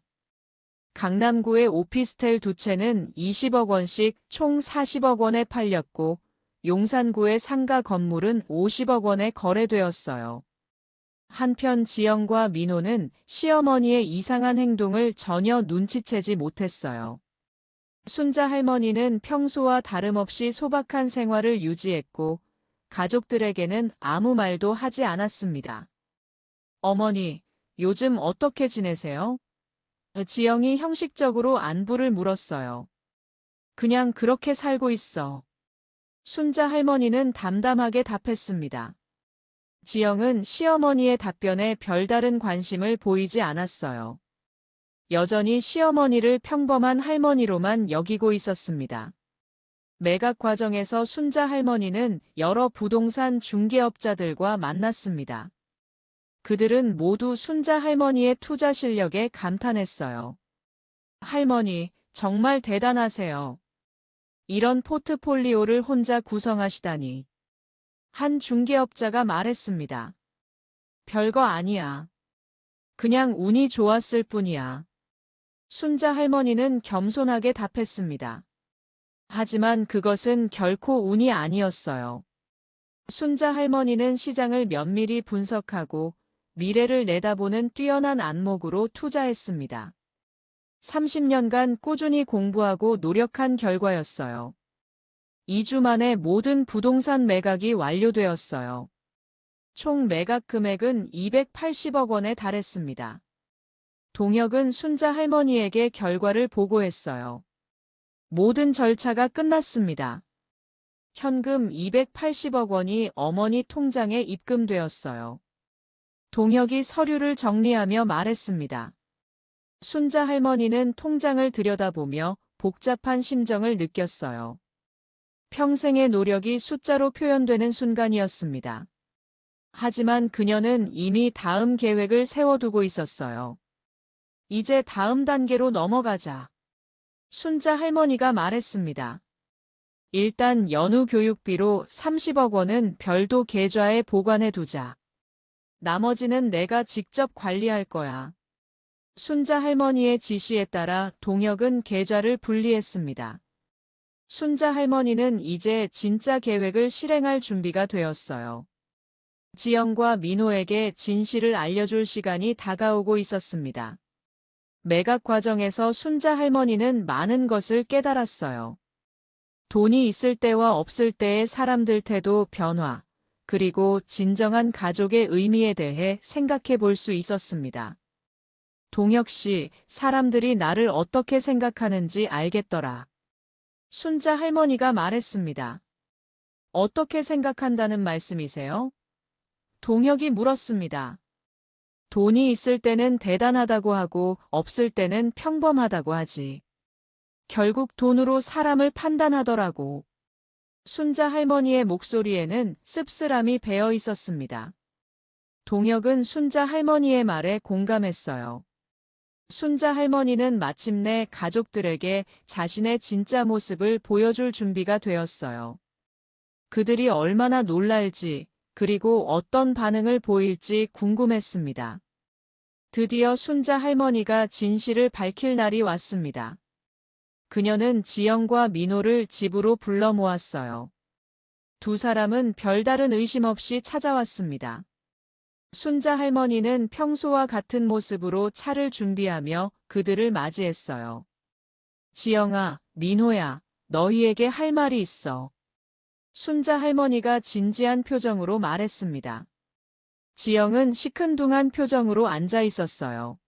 강남구의 오피스텔 두 채는 20억 원씩 총 40억 원에 팔렸고 용산구의 상가 건물은 50억 원에 거래되었어요. 한편 지영과 민호는 시어머니의 이상한 행동을 전혀 눈치채지 못했어요. 순자 할머니는 평소와 다름없이 소박한 생활을 유지했고 가족들에게는 아무 말도 하지 않았습니다. 어머니, 요즘 어떻게 지내세요? 지영이 형식적으로 안부를 물었어요. 그냥 그렇게 살고 있어. 순자 할머니는 담담하게 답했습니다. 지영은 시어머니의 답변에 별다른 관심을 보이지 않았어요. 여전히 시어머니를 평범한 할머니로만 여기고 있었습니다. 매각 과정에서 순자 할머니는 여러 부동산 중개업자들과 만났습니다. 그들은 모두 순자 할머니의 투자 실력에 감탄했어요. 할머니, 정말 대단하세요. 이런 포트폴리오를 혼자 구성하시다니. 한 중개업자가 말했습니다. 별거 아니야. 그냥 운이 좋았을 뿐이야. 순자 할머니는 겸손하게 답했습니다. 하지만 그것은 결코 운이 아니었어요. 순자 할머니는 시장을 면밀히 분석하고 미래를 내다보는 뛰어난 안목으로 투자했습니다. 30년간 꾸준히 공부하고 노력한 결과였어요. 2주 만에 모든 부동산 매각이 완료되었어요. 총 매각 금액은 280억 원에 달했습니다. 동혁은 순자 할머니에게 결과를 보고했어요. 모든 절차가 끝났습니다. 현금 280억 원이 어머니 통장에 입금되었어요. 동혁이 서류를 정리하며 말했습니다. 순자 할머니는 통장을 들여다보며 복잡한 심정을 느꼈어요. 평생의 노력이 숫자로 표현되는 순간이었습니다. 하지만 그녀는 이미 다음 계획을 세워두고 있었어요. 이제 다음 단계로 넘어가자. 순자 할머니가 말했습니다. 일단 연우 교육비로 30억 원은 별도 계좌에 보관해 두자. 나머지는 내가 직접 관리할 거야. 순자 할머니의 지시에 따라 동혁은 계좌를 분리했습니다. 순자 할머니는 이제 진짜 계획을 실행할 준비가 되었어요. 지영과 민호에게 진실을 알려줄 시간이 다가오고 있었습니다. 매각 과정에서 순자 할머니는 많은 것을 깨달았어요. 돈이 있을 때와 없을 때의 사람들 태도 변화, 그리고 진정한 가족의 의미에 대해 생각해 볼 수 있었습니다. 동혁 씨, 사람들이 나를 어떻게 생각하는지 알겠더라. 순자 할머니가 말했습니다. 어떻게 생각한다는 말씀이세요? 동혁이 물었습니다. 돈이 있을 때는 대단하다고 하고 없을 때는 평범하다고 하지. 결국 돈으로 사람을 판단하더라고. 순자 할머니의 목소리에는 씁쓸함이 배어 있었습니다. 동혁은 순자 할머니의 말에 공감했어요. 순자 할머니는 마침내 가족들에게 자신의 진짜 모습을 보여줄 준비가 되었어요. 그들이 얼마나 놀랄지, 그리고 어떤 반응을 보일지 궁금했습니다. 드디어 순자 할머니가 진실을 밝힐 날이 왔습니다. 그녀는 지영과 민호를 집으로 불러 모았어요. 두 사람은 별다른 의심 없이 찾아왔습니다. 순자 할머니는 평소와 같은 모습으로 차를 준비하며 그들을 맞이했어요. 지영아, 민호야, 너희에게 할 말이 있어. 순자 할머니가 진지한 표정으로 말했습니다. 지영은 시큰둥한 표정으로 앉아 있었어요.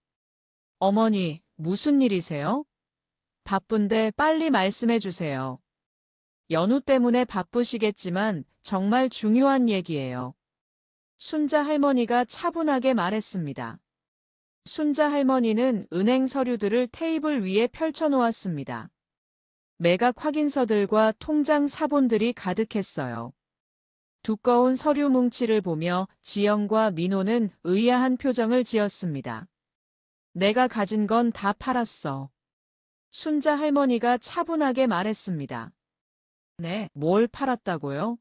어머니, 무슨 일이세요? 바쁜데 빨리 말씀해 주세요. 연우 때문에 바쁘시겠지만 정말 중요한 얘기예요. 순자 할머니가 차분하게 말했습니다. 순자 할머니는 은행 서류들을 테이블 위에 펼쳐놓았습니다. 매각 확인서들과 통장 사본들이 가득했어요. 두꺼운 서류 뭉치를 보며 지영과 민호는 의아한 표정을 지었습니다. 내가 가진 건 다 팔았어. 순자 할머니가 차분하게 말했습니다. 네, 뭘 팔았다고요?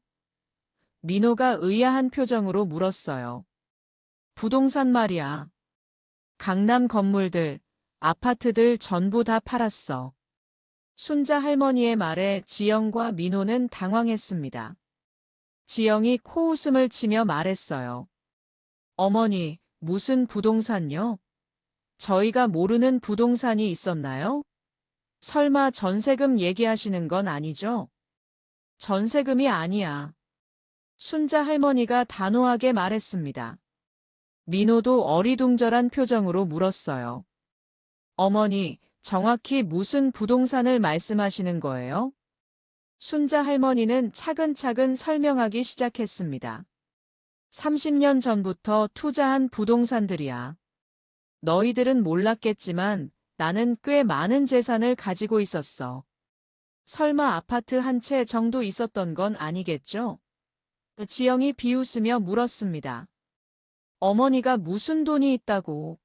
민호가 의아한 표정으로 물었어요. 부동산 말이야. 강남 건물들, 아파트들 전부 다 팔았어. 순자 할머니의 말에 지영과 민호는 당황했습니다. 지영이 코웃음을 치며 말했어요. 어머니, 무슨 부동산요? 저희가 모르는 부동산이 있었나요? 설마 전세금 얘기하시는 건 아니죠? 전세금이 아니야. 순자 할머니가 단호하게 말했습니다. 민호도 어리둥절한 표정으로 물었어요. 어머니, 정확히 무슨 부동산을 말씀하시는 거예요? 순자 할머니는 차근차근 설명하기 시작했습니다. 30년 전부터 투자한 부동산들이야. 너희들은 몰랐겠지만 나는 꽤 많은 재산을 가지고 있었어. 설마 아파트 한 채 정도 있었던 건 아니겠죠? 지영이 비웃으며 물었습니다. 어머니가 무슨 돈이 있다고.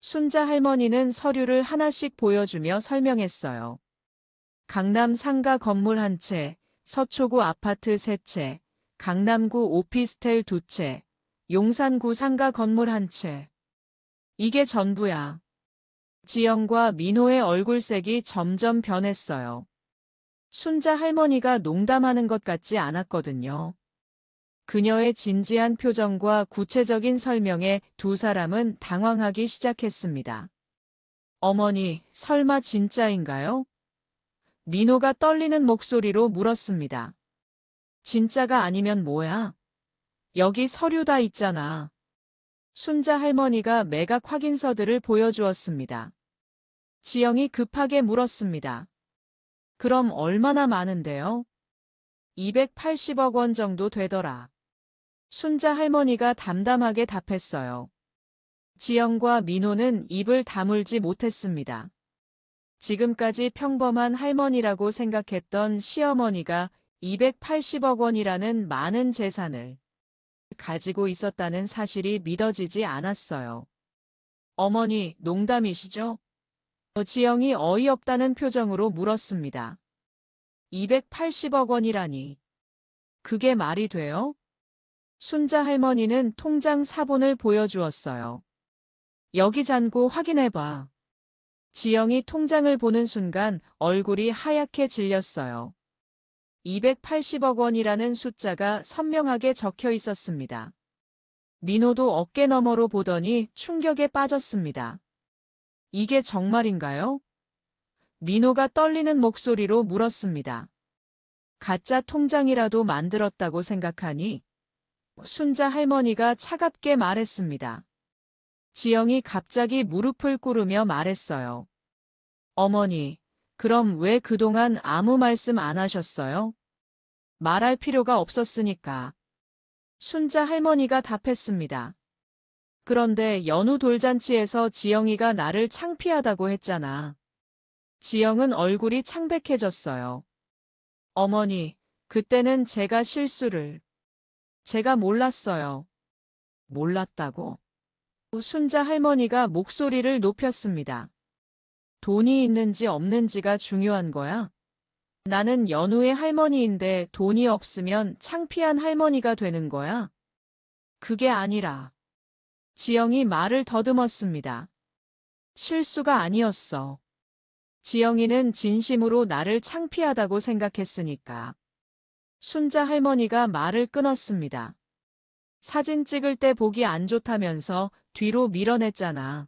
순자 할머니는 서류를 하나씩 보여주며 설명했어요. 강남 상가 건물 한 채, 서초구 아파트 3채, 강남구 오피스텔 2채, 용산구 상가 건물 한 채. 이게 전부야. 지영과 민호의 얼굴색이 점점 변했어요. 순자 할머니가 농담하는 것 같지 않았거든요. 그녀의 진지한 표정과 구체적인 설명에 두 사람은 당황하기 시작했습니다. 어머니, 설마 진짜인가요? 민호가 떨리는 목소리로 물었습니다. 진짜가 아니면 뭐야? 여기 서류 다 있잖아. 순자 할머니가 매각 확인서들을 보여주었습니다. 지영이 급하게 물었습니다. 그럼 얼마나 많은데요? 280억 원 정도 되더라. 순자 할머니가 담담하게 답했어요. 지영과 민호는 입을 다물지 못했습니다. 지금까지 평범한 할머니라고 생각했던 시어머니가 280억 원이라는 많은 재산을 가지고 있었다는 사실이 믿어지지 않았어요. 어머니, 농담이시죠? 지영이 어이없다는 표정으로 물었습니다. 280억 원이라니. 그게 말이 돼요? 순자 할머니는 통장 사본을 보여주었어요. 여기 잔고 확인해봐. 지영이 통장을 보는 순간 얼굴이 하얗게 질렸어요. 280억 원이라는 숫자가 선명하게 적혀 있었습니다. 민호도 어깨너머로 보더니 충격에 빠졌습니다. 이게 정말인가요? 민호가 떨리는 목소리로 물었습니다. 가짜 통장이라도 만들었다고 생각하니? 순자 할머니가 차갑게 말했습니다. 지영이 갑자기 무릎을 꿇으며 말했어요. 어머니, 그럼 왜 그동안 아무 말씀 안 하셨어요? 말할 필요가 없었으니까. 순자 할머니가 답했습니다. 그런데 연우 돌잔치에서 지영이가 나를 창피하다고 했잖아. 지영은 얼굴이 창백해졌어요. 어머니, 그때는 제가 제가 몰랐어요. 몰랐다고? 순자 할머니가 목소리를 높였습니다. 돈이 있는지 없는지가 중요한 거야? 나는 연우의 할머니인데 돈이 없으면 창피한 할머니가 되는 거야? 그게 아니라. 지영이 말을 더듬었습니다. 실수가 아니었어. 지영이는 진심으로 나를 창피하다고 생각했으니까. 순자 할머니가 말을 끊었습니다. 사진 찍을 때 보기 안 좋다면서 뒤로 밀어냈잖아.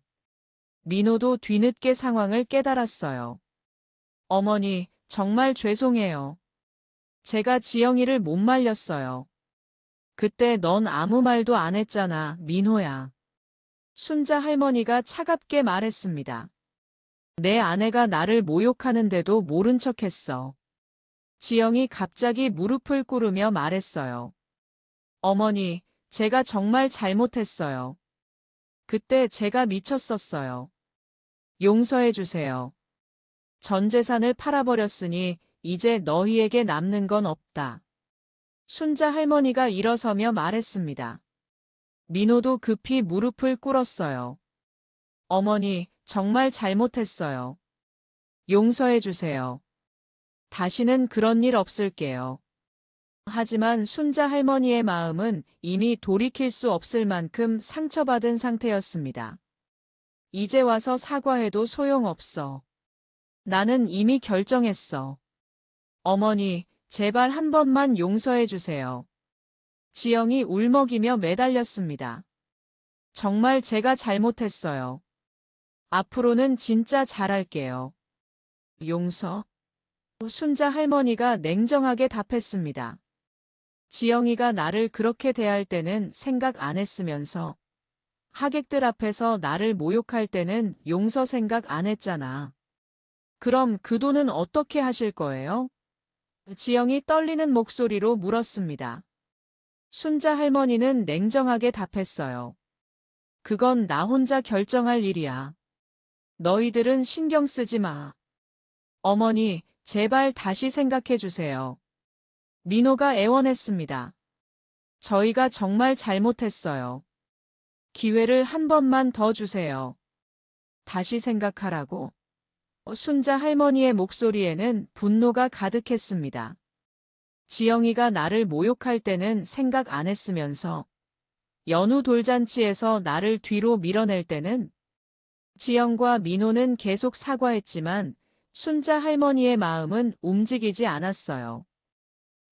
민호도 뒤늦게 상황을 깨달았어요. 어머니, 정말 죄송해요. 제가 지영이를 못 말렸어요. 그때 넌 아무 말도 안 했잖아, 민호야. 순자 할머니가 차갑게 말했습니다. 내 아내가 나를 모욕하는데도 모른 척했어. 지영이 갑자기 무릎을 꿇으며 말했어요. 어머니, 제가 정말 잘못했어요. 그때 제가 미쳤었어요. 용서해 주세요. 전 재산을 팔아버렸으니 이제 너희에게 남는 건 없다. 순자 할머니가 일어서며 말했습니다. 민호도 급히 무릎을 꿇었어요. 어머니, 정말 잘못했어요. 용서해 주세요. 다시는 그런 일 없을게요. 하지만 순자 할머니의 마음은 이미 돌이킬 수 없을 만큼 상처받은 상태였습니다. 이제 와서 사과해도 소용없어. 나는 이미 결정했어. 어머니, 제발 한 번만 용서해 주세요. 지영이 울먹이며 매달렸습니다. 정말 제가 잘못했어요. 앞으로는 진짜 잘할게요. 용서? 순자 할머니가 냉정하게 답했습니다. 지영이가 나를 그렇게 대할 때는 생각 안 했으면서 하객들 앞에서 나를 모욕할 때는 용서 생각 안 했잖아. 그럼 그 돈은 어떻게 하실 거예요? 지영이 떨리는 목소리로 물었습니다. 순자 할머니는 냉정하게 답했어요. 그건 나 혼자 결정할 일이야. 너희들은 신경 쓰지 마. 어머니, 제발 다시 생각해 주세요. 민호가 애원했습니다. 저희가 정말 잘못했어요. 기회를 한 번만 더 주세요. 다시 생각하라고. 순자 할머니의 목소리에는 분노가 가득했습니다. 지영이가 나를 모욕할 때는 생각 안 했으면서 연우 돌잔치에서 나를 뒤로 밀어낼 때는 지영과 민호는 계속 사과했지만 순자 할머니의 마음은 움직이지 않았어요.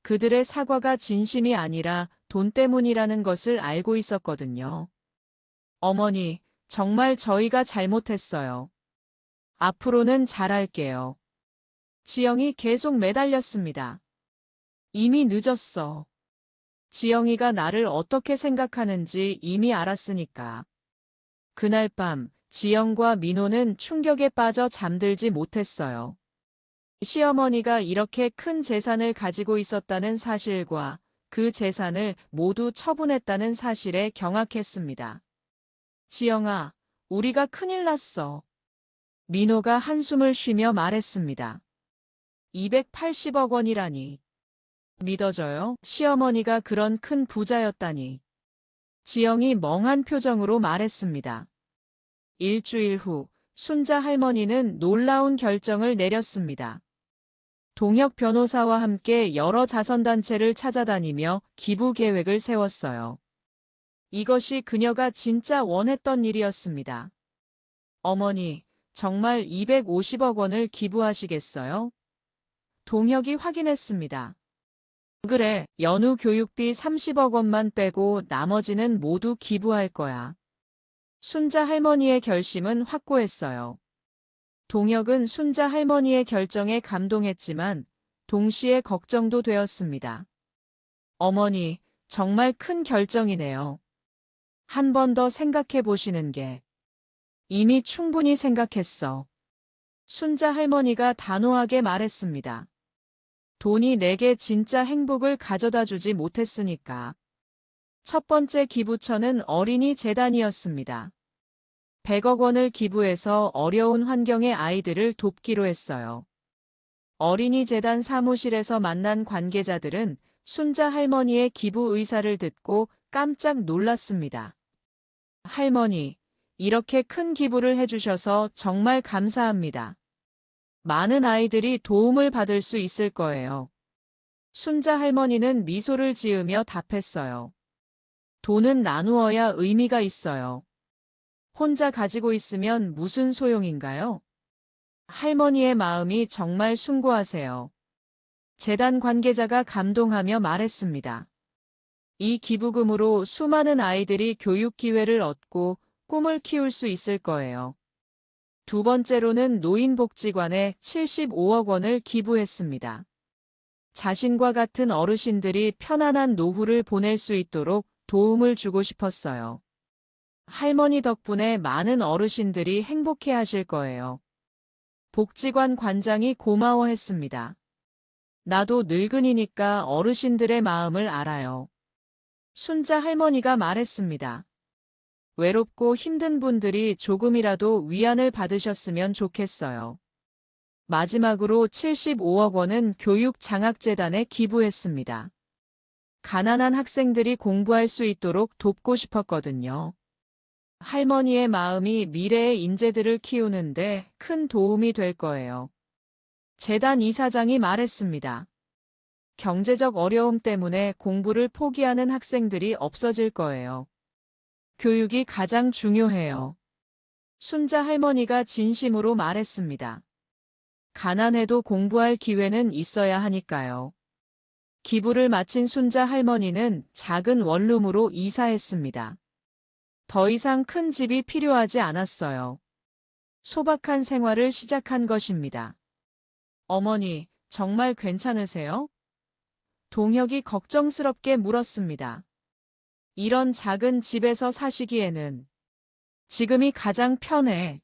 그들의 사과가 진심이 아니라 돈 때문이라는 것을 알고 있었거든요. 어머니, 정말 저희가 잘못했어요. 앞으로는 잘할게요. 지영이 계속 매달렸습니다. 이미 늦었어. 지영이가 나를 어떻게 생각하는지 이미 알았으니까. 그날 밤 지영과 민호는 충격에 빠져 잠들지 못했어요. 시어머니가 이렇게 큰 재산을 가지고 있었다는 사실과 그 재산을 모두 처분했다는 사실에 경악했습니다. 지영아, 우리가 큰일 났어. 민호가 한숨을 쉬며 말했습니다. 280억 원이라니. 믿어져요? 시어머니가 그런 큰 부자였다니. 지영이 멍한 표정으로 말했습니다. 일주일 후 순자 할머니는 놀라운 결정을 내렸습니다. 동혁 변호사와 함께 여러 자선단체를 찾아다니며 기부 계획을 세웠어요. 이것이 그녀가 진짜 원했던 일이었습니다. 어머니, 정말 250억 원을 기부하시겠어요? 동혁이 확인했습니다. 그래, 연우 교육비 30억 원만 빼고 나머지는 모두 기부할 거야. 순자 할머니의 결심은 확고했어요. 동혁은 순자 할머니의 결정에 감동했지만 동시에 걱정도 되었습니다. 어머니, 정말 큰 결정이네요. 한 번 더 생각해 보시는 게. 이미 충분히 생각했어. 순자 할머니가 단호하게 말했습니다. 돈이 내게 진짜 행복을 가져다 주지 못했으니까. 첫 번째 기부처는 어린이 재단이었습니다. 100억 원을 기부해서 어려운 환경의 아이들을 돕기로 했어요. 어린이 재단 사무실에서 만난 관계자들은 순자 할머니의 기부 의사를 듣고 깜짝 놀랐습니다. 할머니, 이렇게 큰 기부를 해주셔서 정말 감사합니다. 많은 아이들이 도움을 받을 수 있을 거예요. 순자 할머니는 미소를 지으며 답했어요. 돈은 나누어야 의미가 있어요. 혼자 가지고 있으면 무슨 소용인가요? 할머니의 마음이 정말 숭고하세요. 재단 관계자가 감동하며 말했습니다. 이 기부금으로 수많은 아이들이 교육 기회를 얻고 꿈을 키울 수 있을 거예요. 두 번째로는 노인복지관에 75억 원을 기부했습니다. 자신과 같은 어르신들이 편안한 노후를 보낼 수 있도록 도움을 주고 싶었어요. 할머니 덕분에 많은 어르신들이 행복해 하실 거예요. 복지관 관장이 고마워했습니다. 나도 늙은이니까 어르신들의 마음을 알아요. 순자 할머니가 말했습니다. 외롭고 힘든 분들이 조금이라도 위안을 받으셨으면 좋겠어요. 마지막으로 75억 원은 교육장학재단에 기부했습니다. 가난한 학생들이 공부할 수 있도록 돕고 싶었거든요. 할머니의 마음이 미래의 인재들을 키우는데 큰 도움이 될 거예요. 재단 이사장이 말했습니다. 경제적 어려움 때문에 공부를 포기하는 학생들이 없어질 거예요. 교육이 가장 중요해요. 순자 할머니가 진심으로 말했습니다. 가난해도 공부할 기회는 있어야 하니까요. 기부를 마친 순자 할머니는 작은 원룸으로 이사했습니다. 더 이상 큰 집이 필요하지 않았어요. 소박한 생활을 시작한 것입니다. 어머니, 정말 괜찮으세요? 동혁이 걱정스럽게 물었습니다. 이런 작은 집에서 사시기에는 지금이 가장 편해.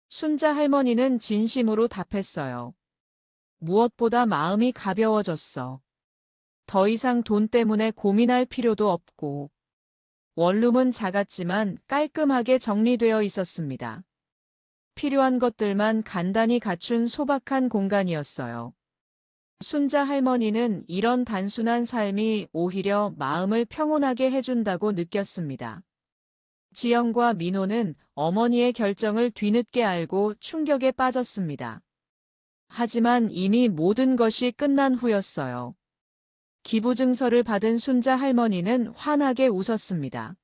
순자 할머니는 진심으로 답했어요. 무엇보다 마음이 가벼워졌어. 더 이상 돈 때문에 고민할 필요도 없고. 원룸은 작았지만 깔끔하게 정리되어 있었습니다. 필요한 것들만 간단히 갖춘 소박한 공간이었어요. 순자 할머니는 이런 단순한 삶이 오히려 마음을 평온하게 해준다고 느꼈습니다. 지영과 민호는 어머니의 결정을 뒤늦게 알고 충격에 빠졌습니다. 하지만 이미 모든 것이 끝난 후였어요. 기부 증서를 받은 순자 할머니는 환하게 웃었습니다.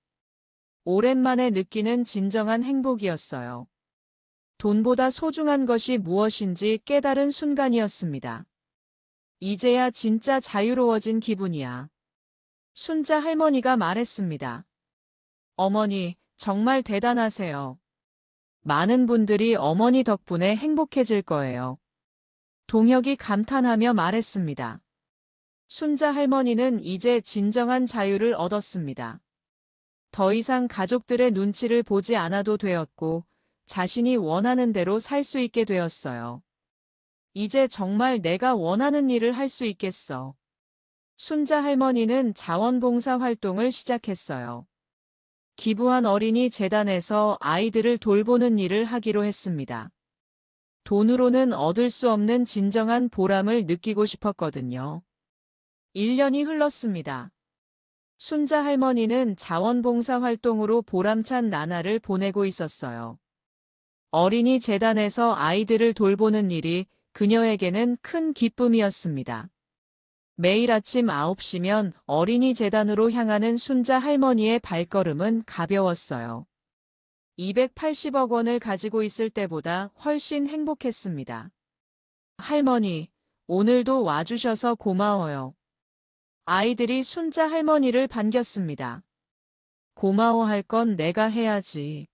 오랜만에 느끼는 진정한 행복이었어요. 돈보다 소중한 것이 무엇인지 깨달은 순간이었습니다. 이제야 진짜 자유로워진 기분이야. 순자 할머니가 말했습니다. 어머니, 정말 대단하세요. 많은 분들이 어머니 덕분에 행복해질 거예요. 동혁이 감탄하며 말했습니다. 순자 할머니는 이제 진정한 자유를 얻었습니다. 더 이상 가족들의 눈치를 보지 않아도 되었고, 자신이 원하는 대로 살 수 있게 되었어요. 이제 정말 내가 원하는 일을 할 수 있겠어. 순자 할머니는 자원봉사 활동을 시작했어요. 기부한 어린이 재단에서 아이들을 돌보는 일을 하기로 했습니다. 돈으로는 얻을 수 없는 진정한 보람을 느끼고 싶었거든요. 1년이 흘렀습니다. 순자 할머니는 자원봉사 활동으로 보람찬 나날을 보내고 있었어요. 어린이 재단에서 아이들을 돌보는 일이 그녀에게는 큰 기쁨이었습니다. 매일 아침 9시면 어린이 재단으로 향하는 순자 할머니의 발걸음은 가벼웠어요. 280억 원을 가지고 있을 때보다 훨씬 행복했습니다. 할머니, 오늘도 와주셔서 고마워요. 아이들이 순자 할머니를 반겼습니다. 고마워할 건 내가 해야지.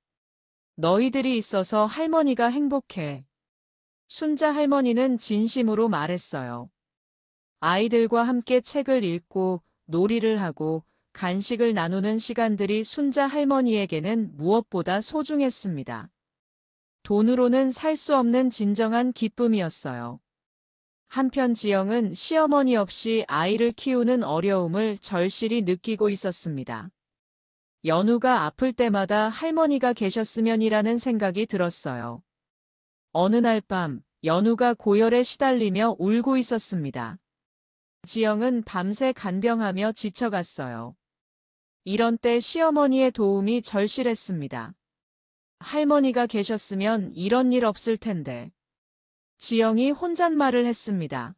너희들이 있어서 할머니가 행복해. 순자 할머니는 진심으로 말했어요. 아이들과 함께 책을 읽고 놀이를 하고 간식을 나누는 시간들이 순자 할머니에게는 무엇보다 소중했습니다. 돈으로는 살 수 없는 진정한 기쁨이었어요. 한편 지영은 시어머니 없이 아이를 키우는 어려움을 절실히 느끼고 있었습니다. 연우가 아플 때마다 할머니가 계셨으면이라는 생각이 들었어요. 어느 날 밤, 연우가 고열에 시달리며 울고 있었습니다. 지영은 밤새 간병하며 지쳐갔어요. 이런 때 시어머니의 도움이 절실했습니다. 할머니가 계셨으면 이런 일 없을 텐데. 지영이 혼잣말을 했습니다.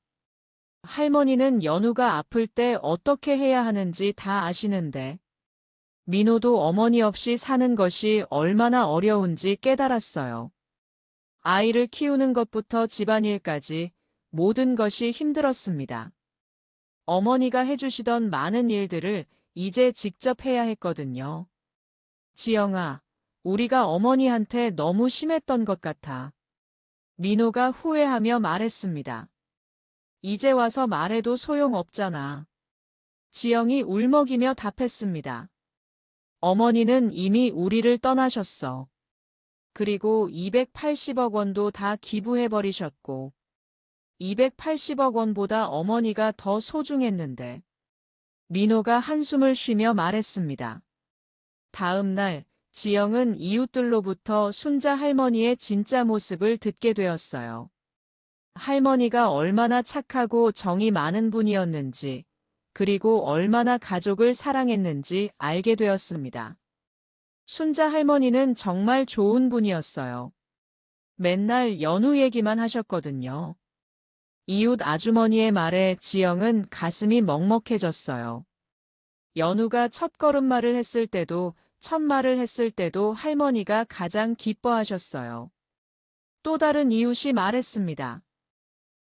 할머니는 연우가 아플 때 어떻게 해야 하는지 다 아시는데. 민호도 어머니 없이 사는 것이 얼마나 어려운지 깨달았어요. 아이를 키우는 것부터 집안일까지 모든 것이 힘들었습니다. 어머니가 해주시던 많은 일들을 이제 직접 해야 했거든요. 지영아, 우리가 어머니한테 너무 심했던 것 같아. 민호가 후회하며 말했습니다. 이제 와서 말해도 소용없잖아. 지영이 울먹이며 답했습니다. 어머니는 이미 우리를 떠나셨어. 그리고 280억 원도 다 기부해버리셨고 280억 원보다 어머니가 더 소중했는데. 민호가 한숨을 쉬며 말했습니다. 다음 날 지영은 이웃들로부터 순자 할머니의 진짜 모습을 듣게 되었어요. 할머니가 얼마나 착하고 정이 많은 분이었는지, 그리고 얼마나 가족을 사랑했는지 알게 되었습니다. 순자 할머니는 정말 좋은 분이었어요. 맨날 연우 얘기만 하셨거든요. 이웃 아주머니의 말에 지영은 가슴이 먹먹해졌어요. 연우가 첫걸음말을 했을 때도 첫말을 했을 때도 할머니가 가장 기뻐하셨어요. 또 다른 이웃이 말했습니다.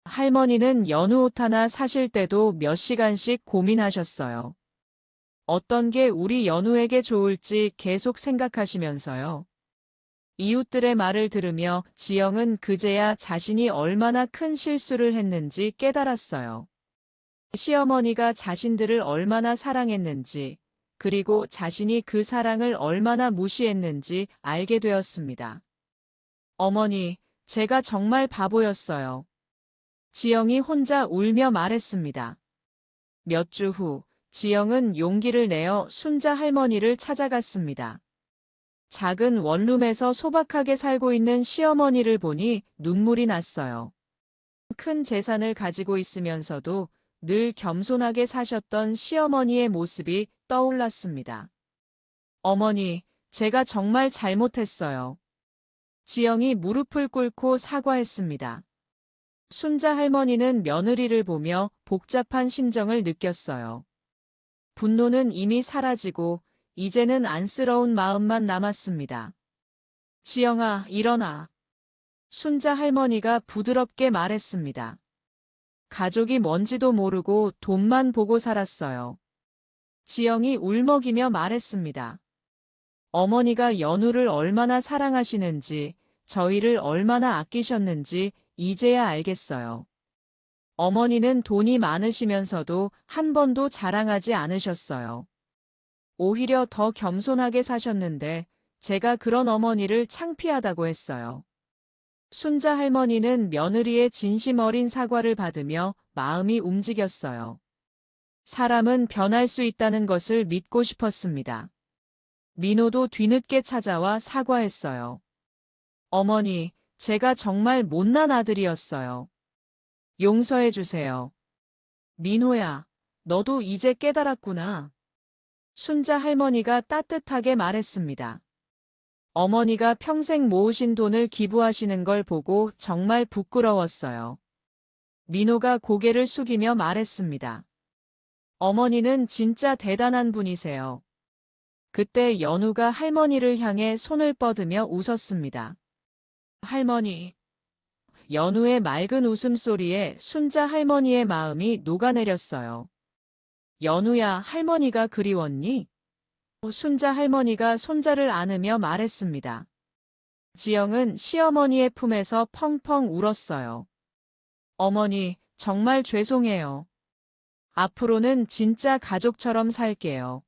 할머니는 연우 옷 하나 사실 때도 몇 시간씩 고민하셨어요. 어떤 게 우리 연우에게 좋을지 계속 생각하시면서요. 이웃들의 말을 들으며 지영은 그제야 자신이 얼마나 큰 실수를 했는지 깨달았어요. 시어머니가 자신들을 얼마나 사랑했는지, 그리고 자신이 그 사랑을 얼마나 무시했는지 알게 되었습니다. 어머니, 제가 정말 바보였어요. 지영이 혼자 울며 말했습니다. 몇 주 후, 지영은 용기를 내어 순자 할머니를 찾아갔습니다. 작은 원룸에서 소박하게 살고 있는 시어머니를 보니 눈물이 났어요. 큰 재산을 가지고 있으면서도 늘 겸손하게 사셨던 시어머니의 모습이 떠올랐습니다. 어머니, 제가 정말 잘못했어요. 지영이 무릎을 꿇고 사과했습니다. 순자 할머니는 며느리를 보며 복잡한 심정을 느꼈어요. 분노는 이미 사라지고 이제는 안쓰러운 마음만 남았습니다. 지영아, 일어나. 순자 할머니가 부드럽게 말했습니다. 가족이 뭔지도 모르고 돈만 보고 살았어요. 지영이 울먹이며 말했습니다. 어머니가 연우를 얼마나 사랑하시는지, 저희를 얼마나 아끼셨는지 이제야 알겠어요. 어머니는 돈이 많으시면서도 한 번도 자랑하지 않으셨어요. 오히려 더 겸손하게 사셨는데 제가 그런 어머니를 창피하다고 했어요. 순자 할머니는 며느리의 진심 어린 사과를 받으며 마음이 움직였어요. 사람은 변할 수 있다는 것을 믿고 싶었습니다. 민호도 뒤늦게 찾아와 사과했어요. 어머니, 제가 정말 못난 아들이었어요. 용서해 주세요. 민호야, 너도 이제 깨달았구나. 순자 할머니가 따뜻하게 말했습니다. 어머니가 평생 모으신 돈을 기부하시는 걸 보고 정말 부끄러웠어요. 민호가 고개를 숙이며 말했습니다. 어머니는 진짜 대단한 분이세요. 그때 연우가 할머니를 향해 손을 뻗으며 웃었습니다. 할머니. 연우의 맑은 웃음소리에 순자 할머니의 마음이 녹아내렸어요. 연우야, 할머니가 그리웠니? 순자 할머니가 손자를 안으며 말했습니다. 지영은 시어머니의 품에서 펑펑 울었어요. 어머니, 정말 죄송해요. 앞으로는 진짜 가족처럼 살게요.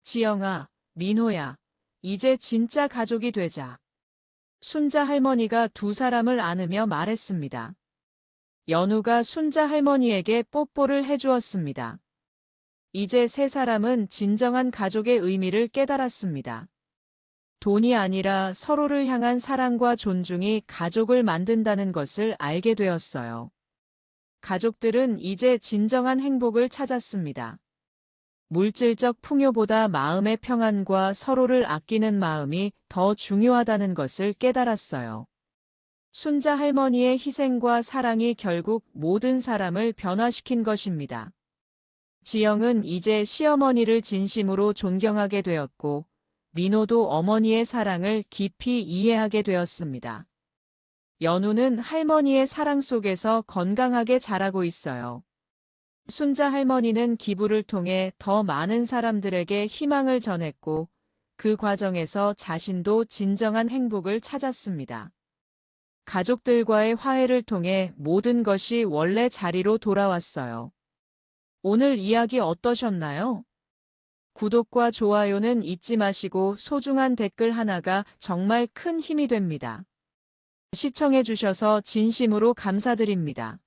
지영아, 민호야, 이제 진짜 가족이 되자. 순자 할머니가 두 사람을 안으며 말했습니다. 연우가 순자 할머니에게 뽀뽀를 해주었습니다. 이제 세 사람은 진정한 가족의 의미를 깨달았습니다. 돈이 아니라 서로를 향한 사랑과 존중이 가족을 만든다는 것을 알게 되었어요. 가족들은 이제 진정한 행복을 찾았습니다. 물질적 풍요보다 마음의 평안과 서로를 아끼는 마음이 더 중요하다는 것을 깨달았어요. 순자 할머니의 희생과 사랑이 결국 모든 사람을 변화시킨 것입니다. 지영은 이제 시어머니를 진심으로 존경하게 되었고, 민호도 어머니의 사랑을 깊이 이해하게 되었습니다. 연우는 할머니의 사랑 속에서 건강하게 자라고 있어요. 순자 할머니는 기부를 통해 더 많은 사람들에게 희망을 전했고, 그 과정에서 자신도 진정한 행복을 찾았습니다. 가족들과의 화해를 통해 모든 것이 원래 자리로 돌아왔어요. 오늘 이야기 어떠셨나요? 구독과 좋아요는 잊지 마시고 소중한 댓글 하나가 정말 큰 힘이 됩니다. 시청해주셔서 진심으로 감사드립니다.